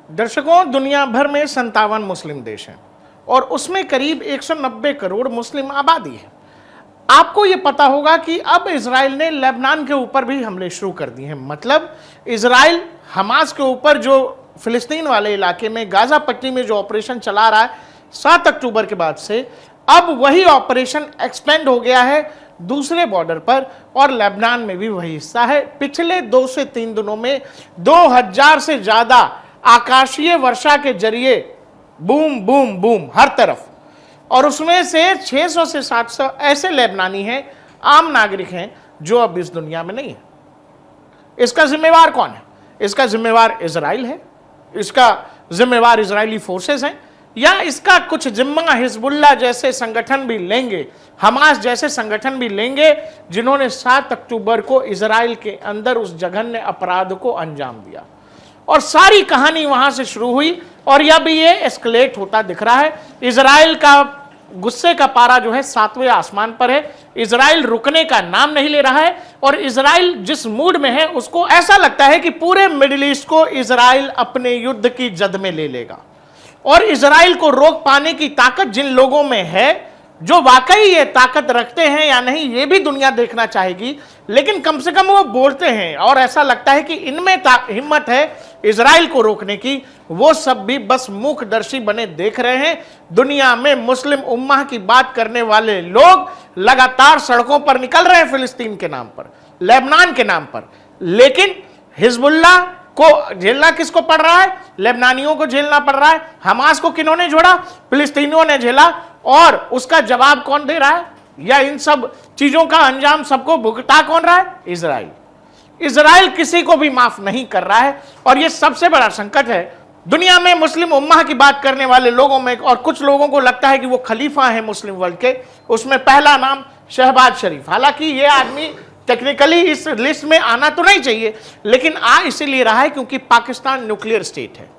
दर्शकों, दुनिया भर में 57 मुस्लिम देश हैं और उसमें करीब 190 करोड़ मुस्लिम आबादी है। आपको ये पता होगा कि अब इजराइल ने लेबनान के ऊपर भी हमले शुरू कर दिए हैं। मतलब इजराइल हमास के ऊपर जो फिलिस्तीन वाले इलाके में गाजा पट्टी में जो ऑपरेशन चला रहा है 7 अक्टूबर के बाद से, अब वही ऑपरेशन एक्सपेंड हो गया है दूसरे बॉर्डर पर और लेबनान में भी वही हिस्सा है। पिछले 2 से 3 दिनों में 2000 से ज्यादा आकाशीय वर्षा के जरिए बूम बूम बूम हर तरफ, और उसमें से 600 से 700 ऐसे लेबनानी हैं, आम नागरिक हैं, जो अब इस दुनिया में नहीं है। इसका जिम्मेवार कौन है? इसका जिम्मेवार इजराइल है, इसका जिम्मेवार इजरायली फोर्सेस हैं, या इसका कुछ जिम्मा हिजबुल्लाह जैसे संगठन भी लेंगे, हमास जैसे संगठन भी लेंगे, जिन्होंने 7 अक्टूबर को इजराइल के अंदर उस जघन्य अपराध को अंजाम दिया। और सारी कहानी वहां से शुरू हुई और यह भी ये एस्केलेट होता दिख रहा है। इजराइल का गुस्से का पारा जो है 7वें आसमान पर है। इजराइल रुकने का नाम नहीं ले रहा है और इजराइल जिस मूड में है उसको ऐसा लगता है कि पूरे मिडिल ईस्ट को इजराइल अपने युद्ध की जद में ले लेगा। और इजराइल को रोक पाने की ताकत जिन लोगों में है, जो वाकई ये ताकत रखते हैं या नहीं ये भी दुनिया देखना चाहेगी, लेकिन कम से कम वो बोलते हैं और ऐसा लगता है कि इनमें हिम्मत है इजराइल को रोकने की, वो सब भी बस मूकदर्शी बने देख रहे हैं। दुनिया में मुस्लिम उम्मा की बात करने वाले लोग लगातार सड़कों पर निकल रहे हैं फिलिस्तीन के नाम पर, लेबनान के नाम पर, लेकिन हिजबुल्लाह को झेलना किसको पड़ रहा है? लेबनानियों को झेलना पड़ रहा है। हमास को किन्होंने छोड़ा? फिलिस्तीनियों ने झेला। और उसका जवाब कौन दे रहा है? या इन सब चीजों का अंजाम सबको भुगता कौन रहा है? इजराइल। इजराइल किसी को भी माफ नहीं कर रहा है और यह सबसे बड़ा संकट है दुनिया में मुस्लिम उम्मा की बात करने वाले लोगों में। और कुछ लोगों को लगता है कि वो खलीफा है मुस्लिम वर्ल्ड के, उसमें पहला नाम शहबाज शरीफ। हालांकि ये आदमी टेक्निकली इस लिस्ट में आना तो नहीं चाहिए, लेकिन आ इसीलिए रहा है क्योंकि पाकिस्तान न्यूक्लियर स्टेट है।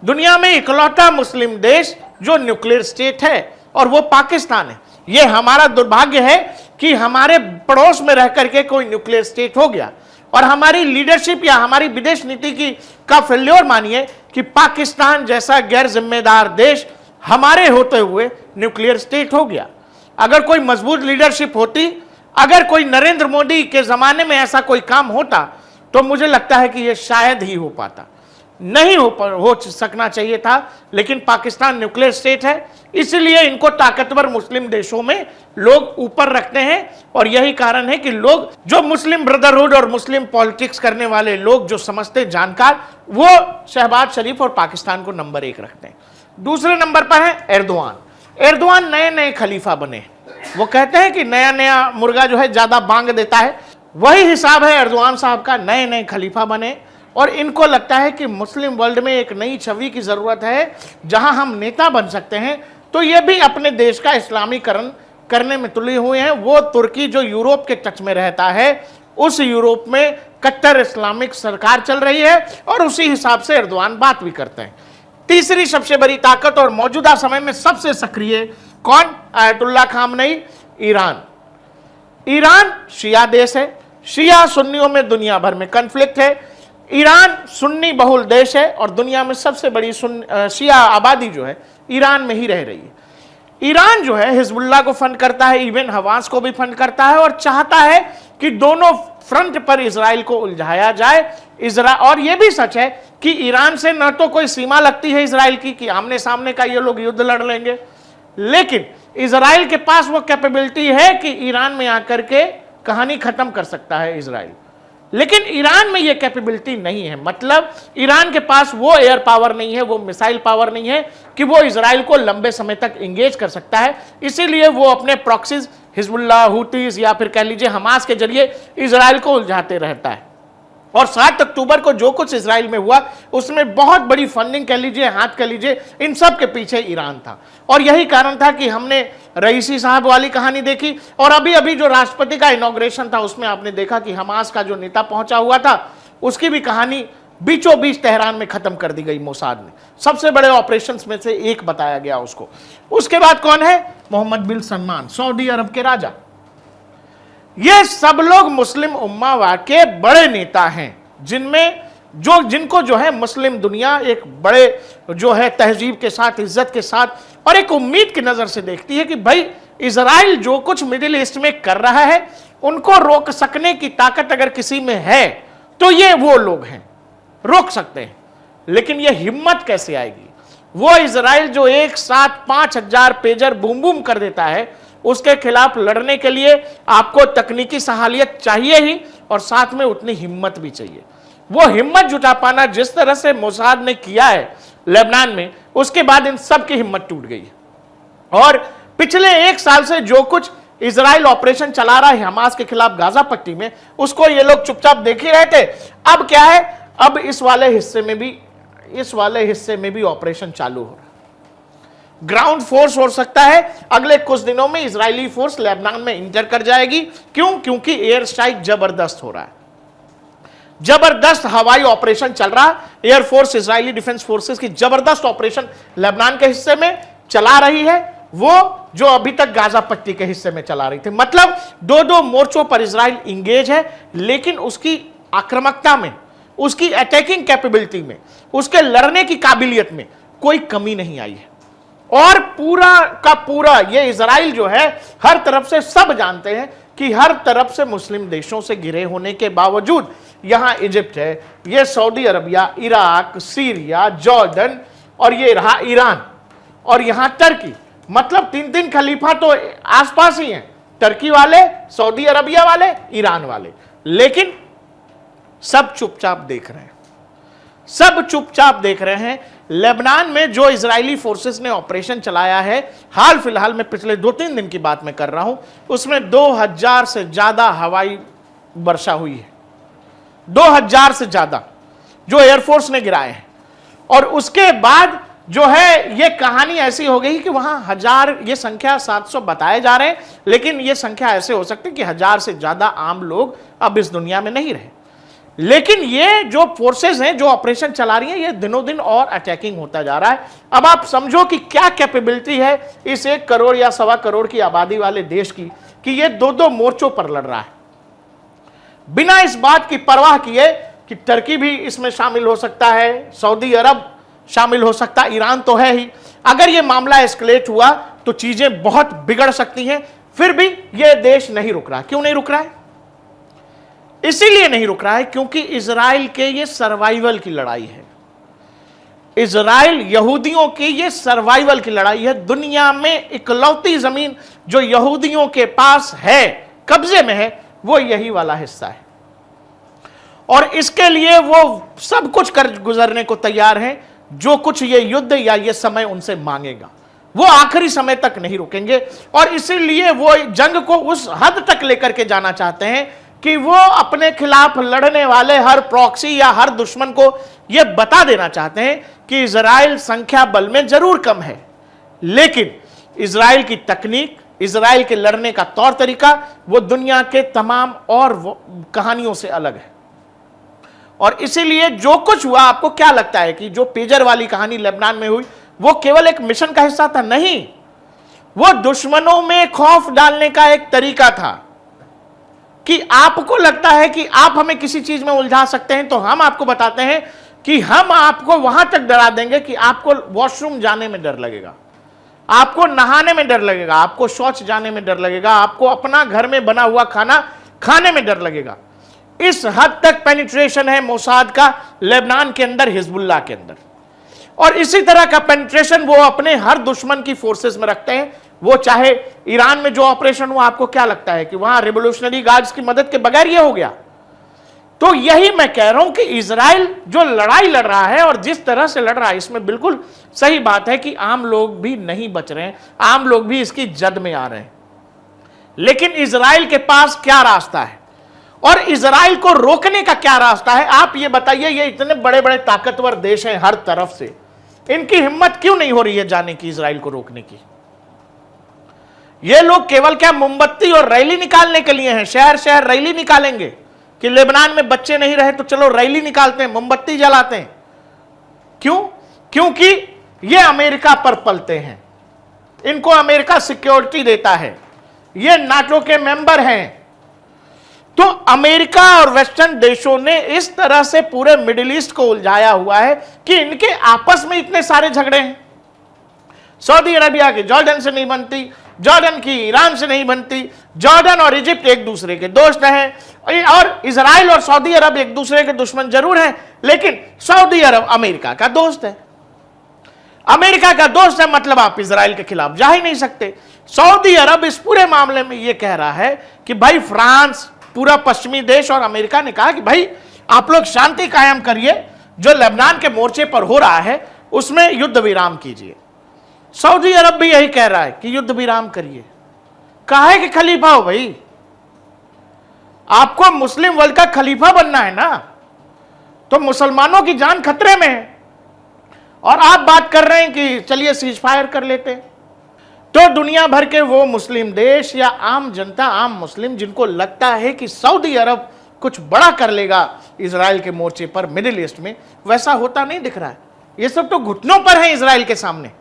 दुनिया में इकलौता मुस्लिम देश जो न्यूक्लियर स्टेट है और वो पाकिस्तान है। ये हमारा दुर्भाग्य है कि हमारे पड़ोस में रह करके कोई न्यूक्लियर स्टेट हो गया और हमारी लीडरशिप या हमारी विदेश नीति की का फेल्योर मानिए कि पाकिस्तान जैसा गैर जिम्मेदार देश हमारे होते हुए न्यूक्लियर स्टेट हो गया। अगर कोई मजबूत लीडरशिप होती, अगर कोई नरेंद्र मोदी के जमाने में ऐसा कोई काम होता, तो मुझे लगता है कि यह शायद ही हो पाता। नहीं हो सकना चाहिए था, लेकिन पाकिस्तान न्यूक्लियर स्टेट है, इसलिए इनको ताकतवर मुस्लिम देशों में लोग ऊपर रखते हैं। और यही कारण है कि लोग जो मुस्लिम ब्रदरहुड और मुस्लिम पॉलिटिक्स करने वाले लोग जो समझते जानकार, वो शहबाज शरीफ और पाकिस्तान को नंबर 1 रखते हैं। दूसरे नंबर पर है एर्दोआन। एर्दोआन नए नए खलीफा बने। वो कहते हैं कि नया नया मुर्गा जो है ज्यादा बांग देता है, वही हिसाब है एर्दोआन साहब का। नए नए खलीफा बने और इनको लगता है कि मुस्लिम वर्ल्ड में एक नई छवि की जरूरत है जहां हम नेता बन सकते हैं। तो ये भी अपने देश का इस्लामीकरण करने में तुले हुए हैं। वो तुर्की जो यूरोप के टच में रहता है, उस यूरोप में कट्टर इस्लामिक सरकार चल रही है और उसी हिसाब से एर्दोआन बात भी करते हैं। तीसरी सबसे बड़ी ताकत और मौजूदा समय में सबसे सक्रिय कौन? Ayatollah Khamenei, Iran. ईरान शिया देश है, शिया सुन्नियों में दुनिया भर में कॉन्फ्लिक्ट है। ईरान सुन्नी बहुल देश है और दुनिया में सबसे बड़ी शिया आबादी जो है ईरान में ही रह रही है। ईरान जो है हिजबुल्लाह को फंड करता है, इवन हमास को भी फंड करता है और चाहता है कि दोनों फ्रंट पर इजराइल को उलझाया जाए। और यह भी सच है कि ईरान से न तो कोई सीमा लगती है इजराइल की कि आमने सामने का ये लोग युद्ध लड़ लेंगे, लेकिन इजराइल के पास वो कैपेबिलिटी है कि ईरान में आकर के कहानी खत्म कर सकता है इजराइल। लेकिन ईरान में ये कैपेबिलिटी नहीं है। मतलब ईरान के पास वो एयर पावर नहीं है, वो मिसाइल पावर नहीं है कि वो इजराइल को लंबे समय तक इंगेज कर सकता है। इसीलिए वो अपने प्रॉक्सीज हिजबुल्लाह, हुतीज या फिर कह लीजिए हमास के जरिए इजराइल को उलझाते रहता है। और 7 अक्टूबर को जो कुछ इजराइल में हुआ उसमें बहुत बड़ी फंडिंग कह लीजिए, हाथ कह लीजिए, इन सब के पीछे ईरान था। और यही कारण था कि हमने रईसी साहब वाली कहानी देखी और अभी अभी जो राष्ट्रपति का इनॉग्रेशन था उसमें आपने देखा कि हमास का जो नेता पहुंचा हुआ था उसकी भी कहानी बीचों बीच तेहरान में खत्म कर दी गई मोसाद ने। सबसे बड़े ऑपरेशंस में से एक बताया गया उसको। उसके बाद कौन है? मोहम्मद बिन सलमान, सऊदी अरब के राजा। ये सब लोग मुस्लिम उम्मा के बड़े नेता हैं जिनमें जो जिनको जो है मुस्लिम दुनिया एक बड़े जो है तहजीब के साथ, इज्जत के साथ और एक उम्मीद की नजर से देखती है कि भाई इजराइल जो कुछ मिडिल ईस्ट में कर रहा है उनको रोक सकने की ताकत अगर किसी में है तो ये वो लोग हैं, रोक सकते हैं। लेकिन ये हिम्मत कैसे आएगी? वो इजराइल जो एक साथ 5,000 पेजर बूम बूम कर देता है, उसके खिलाफ लड़ने के लिए आपको तकनीकी सहायता चाहिए ही और साथ में उतनी हिम्मत भी चाहिए। वो हिम्मत जुटा पाना जिस तरह से मोसाद ने किया है लेबनान में, उसके बाद इन सब की हिम्मत टूट गई है। और पिछले 1 साल से जो कुछ इजराइल ऑपरेशन चला रहा है हमास के खिलाफ गाजा पट्टी में, उसको ये लोग चुपचाप देख ही रहे थे। अब क्या है, अब इस वाले हिस्से में भी ऑपरेशन चालू हो रहा है। ग्राउंड फोर्स हो सकता है अगले कुछ दिनों में इजरायली फोर्स लेबनान में इंटर कर जाएगी। क्यों? क्योंकि एयर स्ट्राइक जबरदस्त हो रहा है, जबरदस्त हवाई ऑपरेशन चल रहा है। एयरफोर्स, इजरायली डिफेंस फोर्सेस की जबरदस्त ऑपरेशन लेबनान के हिस्से में चला रही है, वो जो अभी तक गाजा पट्टी के हिस्से में चला रही थी। मतलब 2-2 मोर्चों पर इजराइल इंगेज है, लेकिन उसकी आक्रामकता में, उसकी अटैकिंग कैपेबिलिटी में, उसके लड़ने की काबिलियत में कोई कमी नहीं आई है। और पूरा का पूरा ये इजराइल जो है हर तरफ से, सब जानते हैं कि हर तरफ से मुस्लिम देशों से घिरे होने के बावजूद, यहां इजिप्ट है, ये Saudi Arabia, Iraq, Syria, Jordan और ये रहा ईरान और यहां टर्की। मतलब 3-3 खलीफा तो आसपास ही हैं, टर्की वाले, सऊदी अरबिया वाले, ईरान वाले। लेकिन सब चुपचाप देख रहे हैं, सब चुपचाप देख रहे हैं। लेबनान में जो इजरायली फोर्सेस ने ऑपरेशन चलाया है, हाल फिलहाल में पिछले 2-3 दिन की बात मैं कर रहा हूं, उसमें 2000 से ज्यादा हवाई वर्षा हुई है, 2000 से ज्यादा जो एयरफोर्स ने गिराए हैं। और उसके बाद जो है ये कहानी ऐसी हो गई कि वहां 1000, ये संख्या 700 बताए जा रहे हैं, लेकिन ये संख्या ऐसे हो सकती है कि 1000 से ज्यादा आम लोग अब इस दुनिया में नहीं रहे। लेकिन ये जो फोर्सेस हैं जो ऑपरेशन चला रही हैं, ये दिनों दिन और अटैकिंग होता जा रहा है। अब आप समझो कि क्या कैपेबिलिटी है इस 1 करोड़ या 1.25 करोड़ की आबादी वाले देश की, कि ये 2-2 मोर्चों पर लड़ रहा है, बिना इस बात की परवाह किए कि टर्की भी इसमें शामिल हो सकता है, सऊदी अरब शामिल हो सकता है, ईरान तो है ही। अगर ये मामला एस्केलेट हुआ तो चीजें बहुत बिगड़ सकती हैं। फिर भी ये देश नहीं रुक रहा। क्यों नहीं रुक रहा है? इसीलिए नहीं रुक रहा है क्योंकि इजराइल के ये सर्वाइवल की लड़ाई है। इजराइल यहूदियों की ये सर्वाइवल की लड़ाई है। दुनिया में इकलौती जमीन जो यहूदियों के पास है, कब्जे में है, वो यही वाला हिस्सा है। और इसके लिए वो सब कुछ कर गुजरने को तैयार हैं, जो कुछ ये युद्ध या ये समय उनसे मांगेगा, वो आखिरी समय तक नहीं रुकेंगे। और इसीलिए वो जंग को उस हद तक लेकर के जाना चाहते हैं कि वो अपने खिलाफ लड़ने वाले हर प्रॉक्सी या हर दुश्मन को ये बता देना चाहते हैं कि इजराइल संख्या बल में जरूर कम है, लेकिन इजराइल की तकनीक, इजराइल के लड़ने का तौर तरीका वो दुनिया के तमाम और कहानियों से अलग है। और इसीलिए जो कुछ हुआ, आपको क्या लगता है कि जो पेजर वाली कहानी लेबनान में हुई वो केवल एक मिशन का हिस्सा था? नहीं, वो दुश्मनों में खौफ डालने का एक तरीका था कि आपको लगता है कि आप हमें किसी चीज में उलझा सकते हैं, तो हम आपको बताते हैं कि हम आपको वहां तक डरा देंगे कि आपको वॉशरूम जाने में डर लगेगा, आपको नहाने में डर लगेगा, आपको शौच जाने में डर लगेगा, आपको अपना घर में बना हुआ खाना खाने में डर लगेगा। इस हद तक पेनिट्रेशन है मोसाद का लेबनान के अंदर, हिजबुल्लाह के अंदर। और इसी तरह का पेनिट्रेशन वो अपने हर दुश्मन की फोर्सेस में रखते हैं। वो चाहे ईरान में जो ऑपरेशन हुआ, आपको क्या लगता है कि वहां रिवोल्यूशनरी गार्ड्स की मदद के बगैर ये हो गया? तो यही मैं कह रहा हूं कि इजराइल जो लड़ाई लड़ रहा है और जिस तरह से लड़ रहा है, इसमें बिल्कुल सही बात है कि आम लोग भी नहीं बच रहे हैं, आम लोग भी इसकी जद में आ रहे हैं। लेकिन इजराइल के पास क्या रास्ता है और इजराइल को रोकने का क्या रास्ता है? आप ये बताइए। ये इतने बड़े बड़े ताकतवर देश हैं हर तरफ से, इनकी हिम्मत क्यों नहीं हो रही है जाने की, इजराइल को रोकने की? ये लोग केवल क्या मोमबत्ती और रैली निकालने के लिए हैं? शहर शहर रैली निकालेंगे कि लेबनान में बच्चे नहीं रहे तो चलो रैली निकालते हैं, मोमबत्ती जलाते हैं। क्यों? क्योंकि ये अमेरिका पर पलते हैं, इनको अमेरिका सिक्योरिटी देता है, ये नाटो के मेंबर हैं। तो अमेरिका और वेस्टर्न देशों ने इस तरह से पूरे मिडिल ईस्ट को उलझाया हुआ है कि इनके आपस में इतने सारे झगड़े हैं। सऊदी अरेबिया की जॉर्डन से नहीं बनती, जॉर्डन की ईरान से नहीं बनती, जॉर्डन और इजिप्ट एक दूसरे के दोस्त हैं, और इजराइल और सऊदी अरब एक दूसरे के दुश्मन जरूर हैं, लेकिन सऊदी अरब अमेरिका का दोस्त है। अमेरिका का दोस्त है मतलब आप इजराइल के खिलाफ जा ही नहीं सकते। सऊदी अरब इस पूरे मामले में यह कह रहा है कि भाई फ्रांस, पूरा पश्चिमी देश और अमेरिका ने कहा कि भाई आप लोग शांति कायम करिए, जो लेबनान के मोर्चे पर हो रहा है उसमें युद्ध विराम कीजिए। सऊदी अरब भी यही कह रहा है कि युद्ध विराम करिए। काहे कि खलीफा हो भाई, आपको मुस्लिम वर्ल्ड का खलीफा बनना है ना, तो मुसलमानों की जान खतरे में है और आप बात कर रहे हैं कि चलिए सीज फायर कर लेते हैं। तो दुनिया भर के वो मुस्लिम देश या आम जनता, आम मुस्लिम, जिनको लगता है कि सऊदी अरब कुछ बड़ा कर लेगा इजराइल के मोर्चे पर मिडिल ईस्ट में, वैसा होता नहीं दिख रहा है। ये सब तो घुटनों पर है, इजराइल के सामने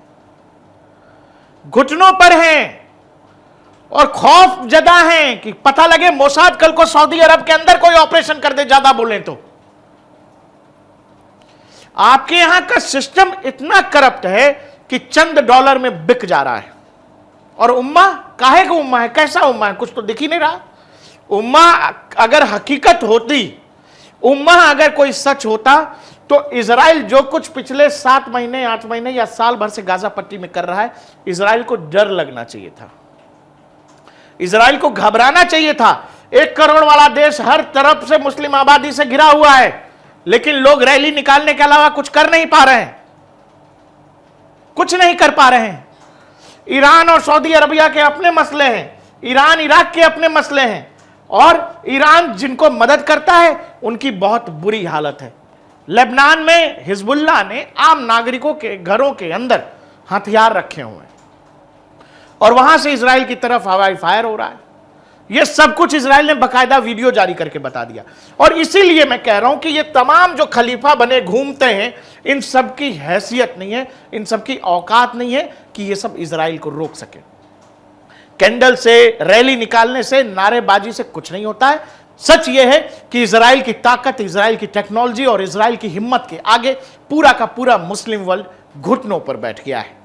घुटनों पर हैं और खौफ जदा है कि पता लगे मोसाद कल को सऊदी अरब के अंदर कोई ऑपरेशन कर दे, ज्यादा बोले तो। आपके यहां का सिस्टम इतना करप्ट है कि चंद डॉलर में बिक जा रहा है। और उम्मा, काहे का उम्मा है, कैसा उम्मा है, कुछ तो दिख ही नहीं रहा। उम्मा अगर हकीकत होती, उम्मा अगर कोई सच होता, तो इजराइल जो कुछ पिछले 7 महीने 8 महीने या साल भर से गाजा पट्टी में कर रहा है, इजराइल को डर लगना चाहिए था, इजराइल को घबराना चाहिए था। 1 करोड़ वाला देश, हर तरफ से मुस्लिम आबादी से घिरा हुआ है, लेकिन लोग रैली निकालने के अलावा कुछ कर नहीं पा रहे हैं, कुछ नहीं कर पा रहे हैं। ईरान और सऊदी अरबिया के अपने मसले हैं, ईरान इराक के अपने मसले हैं, और ईरान जिनको मदद करता है उनकी बहुत बुरी हालत है। लेबनान में हिजबुल्लाह ने आम नागरिकों के घरों के अंदर हथियार रखे हुए हैं और वहां से इजराइल की तरफ हवाई फायर हो रहा है। यह सब कुछ इजराइल ने बकायदा वीडियो जारी करके बता दिया। और इसीलिए मैं कह रहा हूं कि ये तमाम जो खलीफा बने घूमते हैं, इन सब की हैसियत नहीं है, इन सब की औकात नहीं है कि ये सब इजराइल को रोक सके। कैंडल से, रैली निकालने से, नारेबाजी से कुछ नहीं होता है। सच यह है कि इजराइल की ताकत, इजराइल की टेक्नोलॉजी और इजराइल की हिम्मत के आगे पूरा का पूरा मुस्लिम वर्ल्ड घुटनों पर बैठ गया है।